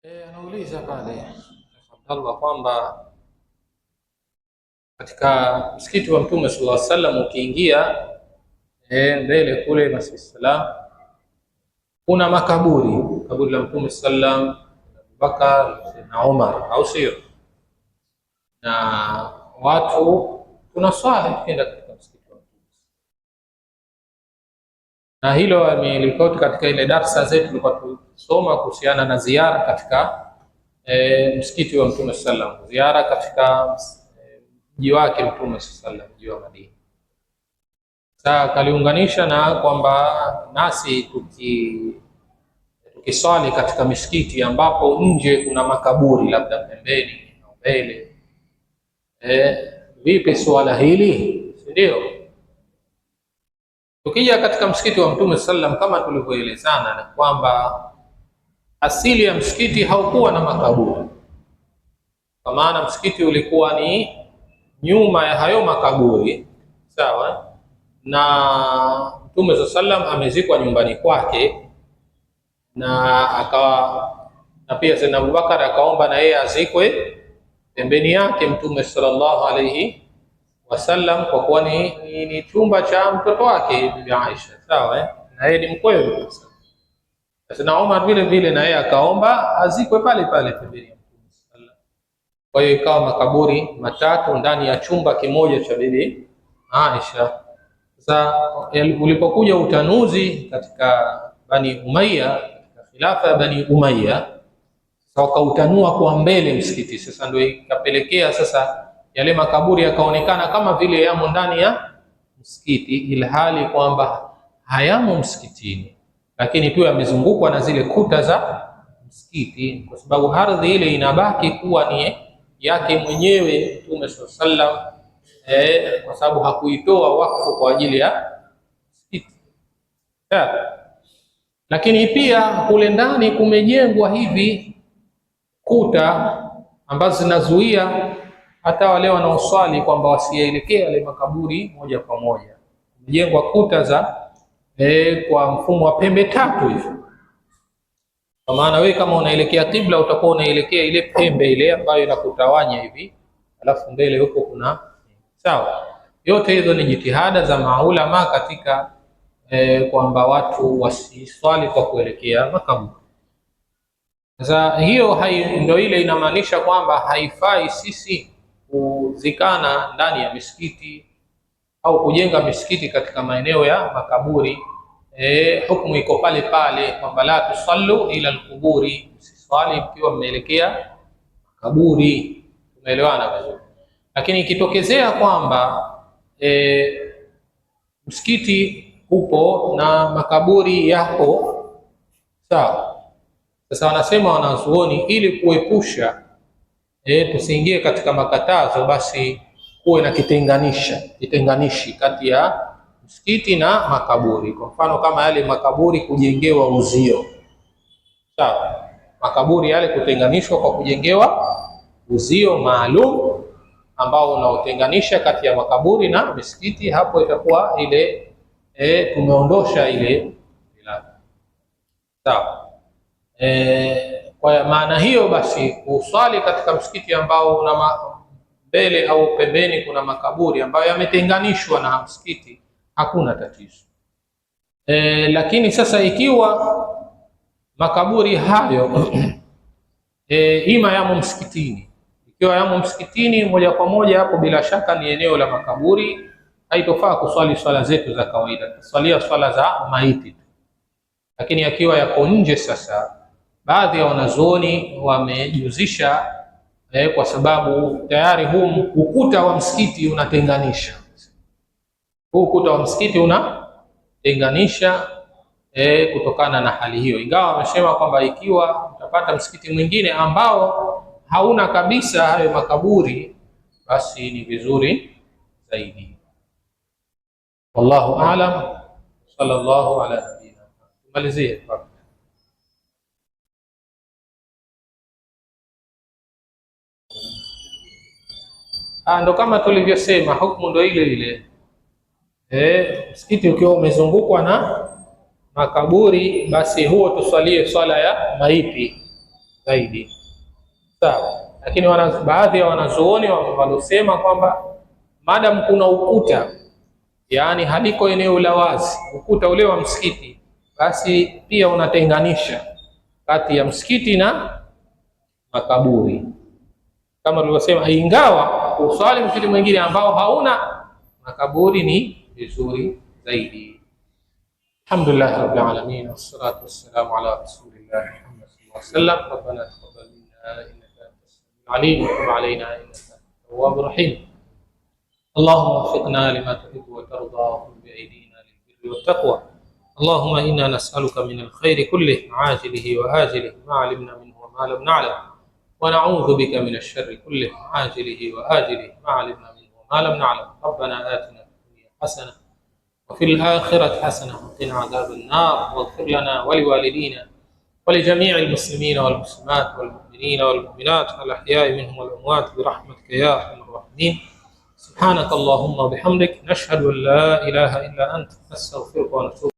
Anauliza pale Abdallah kwamba katika msikiti wa Mtume sallallahu alaihi wasallam ukiingia mbele kule Masjid Salam kuna kaburi la Mtume sallam, Abubakar na Umar, au sio? Na watu tunaswali tukienda katika msikiti wa Mtume, na hilo amelikoti katika ile darsa zetu tulikuwa tusoma kuhusiana na ziara katika msikiti wa Mtume sallam, ziara katika mji wake Mtume sallam, mji wa Madina. Sasa kaliunganisha na kwamba nasi tukiswali katika misikiti ambapo nje kuna makaburi labda pembeni au mbele, vipi swala hili, si ndio? Tukija katika msikiti wa Mtume sallam, kama tulivyoelezana, na kwamba asili ya msikiti haukuwa na makaburi, kwa maana msikiti ulikuwa ni nyuma ya hayo makaburi, sawa. Na Mtume sallam amezikwa nyumbani kwake, na pia Sayyidina Abubakar akaomba na yeye azikwe pembeni yake Mtume sallallahu alayhi wasallam, kwa kuwa ni chumba cha mtoto wake Bibi Aisha, sawa, na yeye ni mkwewe. Sayyidina Umar vile vile na yeye akaomba azikwe pale pale pembeni ya Mtume sallallahu. Kwa hiyo ikawa makaburi matatu ndani ya chumba kimoja cha Bibi Aisha. Sasa ulipokuja utanuzi katika Bani Umayya, katika khilafa ya Bani Umayya, sasa wakautanua kwa mbele msikiti. Sasa ndio ikapelekea sasa yale makaburi yakaonekana kama vile yamo ndani ya msikiti, ilhali kwamba hayamo msikitini, lakini tu yamezungukwa na zile kuta za msikiti, kwa sababu ardhi ile inabaki kuwa ni yake mwenyewe Mtume sallallahu alaihi wasallam, kwa sababu hakuitoa wakfu kwa ajili ya msikiti. Lakini pia kule ndani kumejengwa hivi kuta ambazo zinazuia hata wale wanaoswali kwamba wasielekee yale makaburi moja kwa moja. Kumejengwa kuta za kwa mfumo wa pembe tatu hivi, kwa maana wewe kama unaelekea kibla utakuwa unaelekea ile pembe ile ambayo inakutawanya hivi, alafu mbele huko kuna sawa. Yote hizo ni jitihada za maulama katika kwamba watu wasiswali kwa kuelekea makaburi. Sasa hiyo ndio ile inamaanisha kwamba haifai sisi kuzikana ndani ya misikiti au kujenga misikiti katika maeneo ya makaburi. Hukumu iko pale pale kwamba la tusallu ila alquburi, msiswali mkiwa mmeelekea makaburi. Tumeelewana vizuri? Lakini ikitokezea kwamba msikiti upo na makaburi yapo, sawa. Sasa wanasema wanazuoni, ili kuepusha tusiingie katika makatazo, basi kuwe na kitenganishi kati ya msikiti na makaburi. Kwa mfano kama yale makaburi kujengewa uzio, sawa, makaburi yale kutenganishwa kwa kujengewa uzio maalum ambao unaotenganisha kati ya makaburi na misikiti. Hapo itakuwa ile tumeondosha ile sawa. Kwa maana hiyo basi kuswali katika msikiti ambao una mbele au pembeni kuna makaburi ambayo yametenganishwa na msikiti hakuna tatizo. Lakini sasa ikiwa makaburi hayo ima yamo msikitini, ikiwa yamo msikitini moja kwa moja, hapo bila shaka ni eneo la makaburi, haitofaa kuswali swala zetu za kawaida, tuswalia swala za maiti. Lakini akiwa yako nje, sasa baadhi ya wanazuoni wamejuzisha kwa sababu tayari huu ukuta wa msikiti unatenganisha, kutokana na hali hiyo. Ingawa wamesema kwamba ikiwa utapata msikiti mwingine ambao hauna kabisa hayo makaburi, basi ni vizuri zaidi. Wallahu a'lam. Sallallahu ala nabiyina. Tumalizie ndo kama tulivyosema, hukumu ndo ile ile. Msikiti ukiwa umezungukwa na makaburi, basi huo tuswalie swala ya maiti. zaidi. Sawa. Lakini baadhi ya wanazuoni walosema kwamba madam kuna ukuta, yaani haliko eneo la wazi, ukuta ule wa msikiti, basi pia unatenganisha kati ya msikiti na makaburi, kama tulivyosema, ingawa uswali msikiti mwingine ambao hauna makaburi ni vizuri zaidi. Alhamdulillah rabbil alamin, wassalatu wassalamu ala rasulillah Muhammad sallallahu alaihi wasallam. Rabbana taqabbal minna innaka antas samiul alim wa tub alaina innaka antat tawwabur rahim. Allahumma waffiqna lima tuhibbu wa tarda wa khudh bi aydina lil birri wat taqwa. Allahumma inna nas'aluka min al-khayri kullihi ajilihi wa ajilihi ma 'alimna minhu wa ma lam na'lam, wa na'udhu bika min ash-sharri kullihi ajilihi wa ajilihi ma 'alimna minhu wa ma lam na'lam. Rabbana atina fid dunya hasanah wa fil akhirati hasanah wa qina 'adhaban nar, waghfir lana wa liwalidina wa li jami'il muslimina wal muslimat wal mu'minina wal mu'minat al ahya'i minhum wal amwat bi rahmatika ya arhamar rahimin. سبحانك اللهم وبحمدك نشهد أن لا إله إلا أنت نستغفرك ونتوب